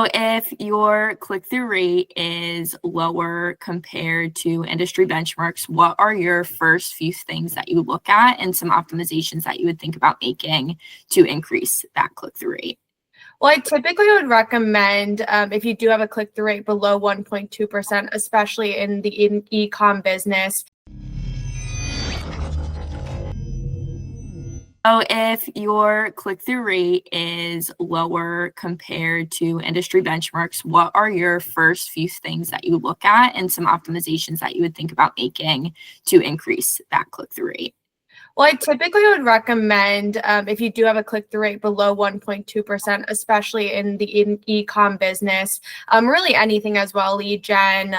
So if your click-through rate is lower compared to industry benchmarks, what are your first few things that you look at and some optimizations that you would think about making to increase that click-through rate? Well, I typically would recommend if you do have a click-through rate below 1.2%, especially in the e-com business. So if your click-through rate is lower compared to industry benchmarks, what are your first few things that you look at and some optimizations that you would think about making to increase that click-through rate? Well, I typically would recommend if you do have a click-through rate below 1.2%, especially in the e-com business, really anything as well, lead gen,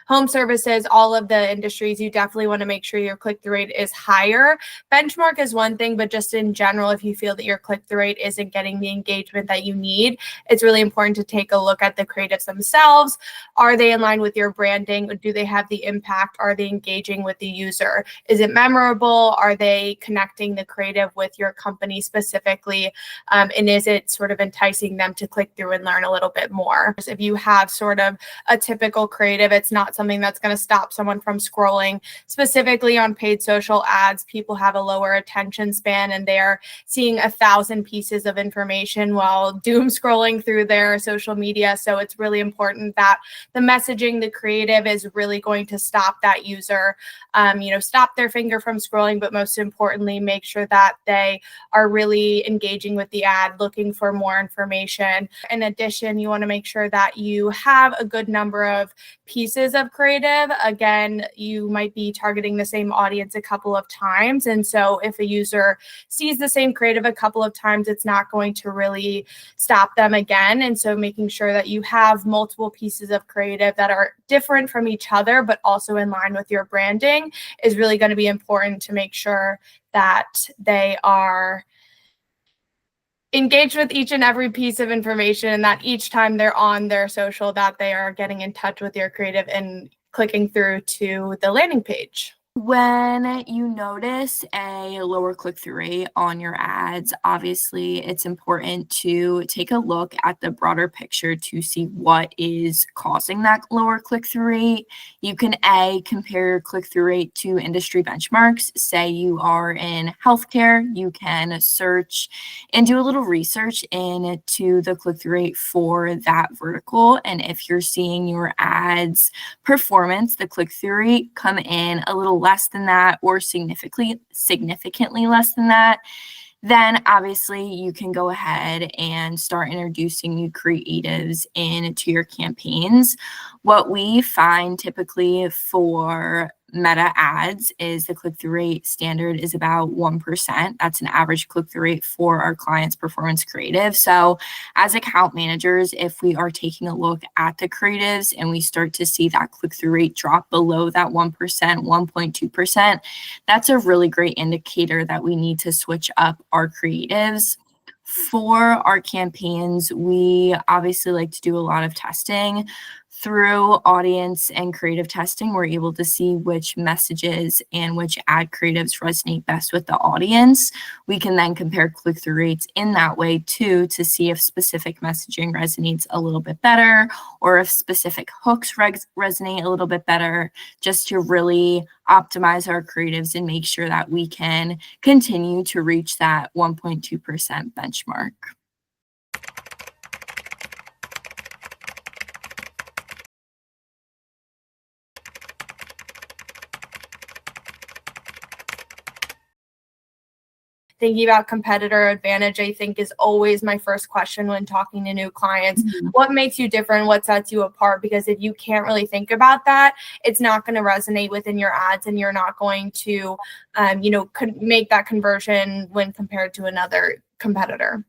home services, all of the industries, you definitely want to make sure your click-through rate is higher. Benchmark is one thing, but just in general, if you feel that your click-through rate isn't getting the engagement that you need, it's really important to take a look at the creatives themselves. Are they in line with your branding? Do they have the impact? Are they engaging with the user? Is it memorable? Are they connecting the creative with your company specifically? And is it sort of enticing them to click through and learn a little bit more? If you have sort of a typical creative, it's not something that's going to stop someone from scrolling. Specifically on paid social ads, people have a lower attention span and they're seeing 1,000 pieces of information while doom scrolling through their social media. So it's really important that the messaging, the creative is really going to stop that user, stop their finger from scrolling, but most importantly, make sure that they are really engaging with the ad, looking for more information. In addition, you want to make sure that you have a good number of pieces of creative. Again, you might be targeting the same audience a couple of times. And so if a user sees the same creative a couple of times, it's not going to really stop them again. And so making sure that you have multiple pieces of creative that are different from each other, but also in line with your branding is really going to be important to make sure that they are engaged with each and every piece of information, and that each time they're on their social that they are getting in touch with your creative and clicking through to the landing page. When you notice a lower click-through rate on your ads, obviously it's important to take a look at the broader picture to see what is causing that lower click-through rate. You can compare your click-through rate to industry benchmarks. Say you are in healthcare, you can search and do a little research into the click-through rate for that vertical. And if you're seeing your ads performance, the click-through rate come in a little less than that or significantly less than that, then obviously you can go ahead and start introducing new creatives into your campaigns. What we find typically for Meta ads is the click-through rate standard is about 1%. That's an average click-through rate for our clients' performance creative. So as account managers, if we are taking a look at the creatives and we start to see that click-through rate drop below that 1%, 1.2%, that's a really great indicator that we need to switch up our creatives. For our campaigns, we obviously like to do a lot of testing. Through audience and creative testing, we're able to see which messages and which ad creatives resonate best with the audience. We can then compare click-through rates in that way too to see if specific messaging resonates a little bit better or if specific hooks resonate a little bit better, just to really optimize our creatives and make sure that we can continue to reach that 1.2% benchmark. Thinking about competitor advantage, I think, is always my first question when talking to new clients. Mm-hmm. What makes you different? What sets you apart? Because if you can't really think about that, it's not going to resonate within your ads, and you're not going to, make that conversion when compared to another competitor.